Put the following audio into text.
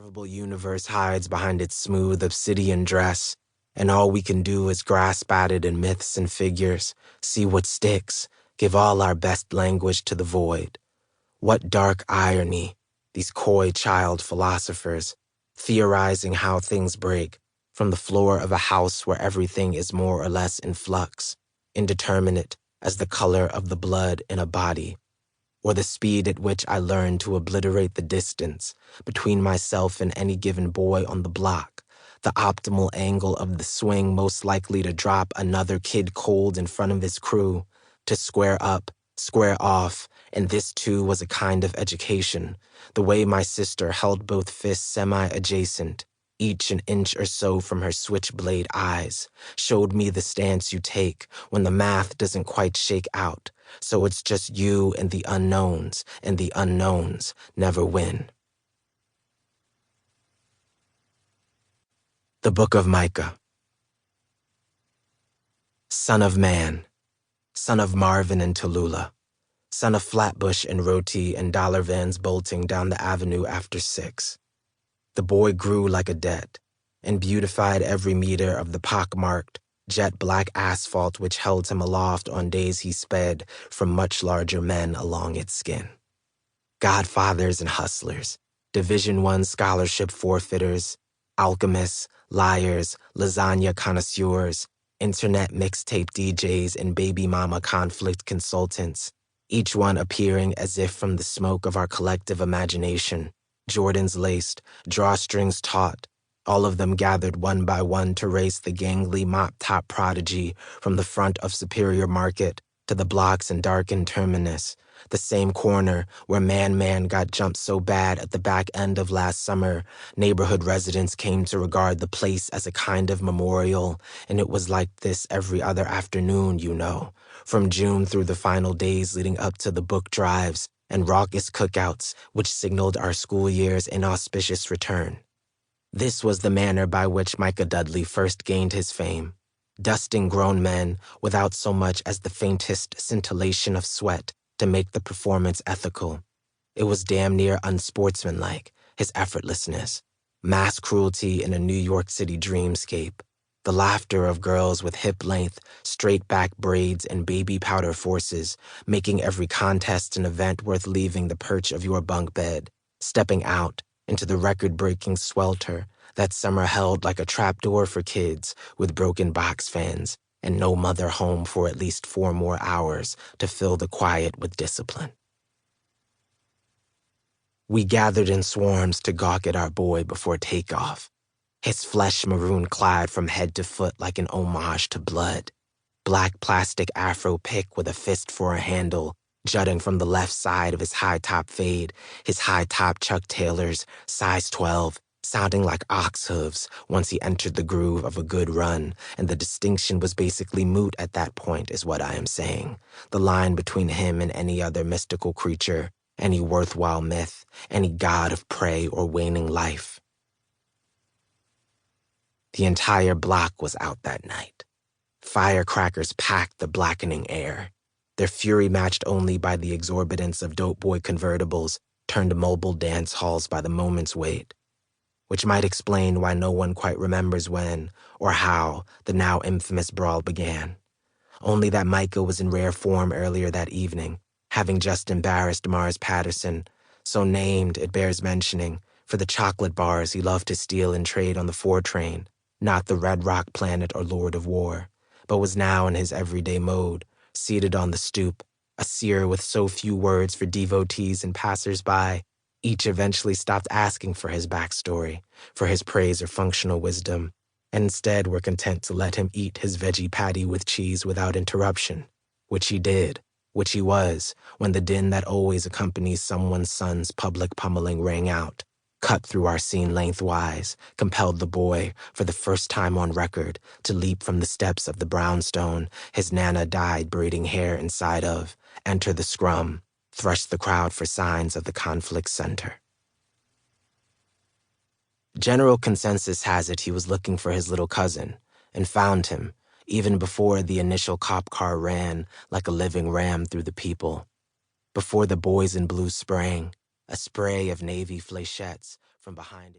unlovable universe hides behind its smooth obsidian dress, and all we can do is grasp at it in myths and figures, see what sticks, give all our best language to the void. What dark irony, these coy child philosophers, theorizing how things break, from the floor of a house where everything is more or less in flux, indeterminate as the color of the blood in a body, or the speed at which I learned to obliterate the distance between myself and any given boy on the block, the optimal angle of the swing most likely to drop another kid cold in front of his crew, to square up, square off, and this too was a kind of education, the way my sister held both fists semi-adjacent, each an inch or so from her switchblade eyes, showed me the stance you take when the math doesn't quite shake out, so it's just you and the unknowns never win. The Book of Micah. Son of man, son of Marvin and Tallulah, son of Flatbush and Roti and dollar vans bolting down the avenue after 6. The boy grew like a debt, and beautified every meter of the pockmarked, jet-black asphalt which held him aloft on days he sped from much larger men along its skin. Godfathers and hustlers, Division I scholarship forfeiters, alchemists, liars, lasagna connoisseurs, internet mixtape DJs and baby mama conflict consultants, each one appearing as if from the smoke of our collective imagination, Jordans laced, drawstrings taut, all of them gathered one by one to race the gangly mop-top prodigy from the front of Superior Market to the blocks and darkened terminus, the same corner where Man got jumped so bad at the back end of last summer, neighborhood residents came to regard the place as a kind of memorial, and it was like this every other afternoon, you know, from June through the final days leading up to the book drives and raucous cookouts which signaled our school year's inauspicious return. This was the manner by which Micah Dudley first gained his fame, dusting grown men without so much as the faintest scintillation of sweat to make the performance ethical. It was damn near unsportsmanlike, his effortlessness, mass cruelty in a New York City dreamscape, the laughter of girls with hip-length, straight-back braids and baby powder forces, making every contest an event worth leaving the perch of your bunk bed, stepping out into the record-breaking swelter that summer held like a trapdoor for kids with broken box fans and no mother home for at least 4 more hours to fill the quiet with discipline. We gathered in swarms to gawk at our boy before takeoff, his flesh maroon-clad from head to foot like an homage to blood, black plastic afro pick with a fist for a handle, jutting from the left side of his high-top fade, his high-top Chuck Taylors, size 12, sounding like ox hooves once he entered the groove of a good run, and the distinction was basically moot at that point is what I am saying. The line between him and any other mystical creature, any worthwhile myth, any god of prey or waning life. The entire block was out that night. Firecrackers packed the blackening air, their fury matched only by the exorbitance of dope boy convertibles turned mobile dance halls by the moment's wait, which might explain why no one quite remembers when or how the now infamous brawl began. Only that Micah was in rare form earlier that evening, having just embarrassed Mars Patterson, so named, it bears mentioning, for the chocolate bars he loved to steal and trade on the 4 train, not the Red Rock Planet or Lord of War, but was now in his everyday mode, seated on the stoop, a seer with so few words for devotees and passers-by, each eventually stopped asking for his backstory, for his praise or functional wisdom, and instead were content to let him eat his veggie patty with cheese without interruption, which he did, which he was, when the din that always accompanies someone's son's public pummeling rang out, cut through our scene lengthwise, compelled the boy, for the first time on record, to leap from the steps of the brownstone, his Nana dyed braiding hair inside of, enter the scrum, thrust the crowd for signs of the conflict center. General consensus has it he was looking for his little cousin, and found him, even before the initial cop car ran like a living ram through the people, before the boys in blue sprang, a spray of navy flechettes from behind it.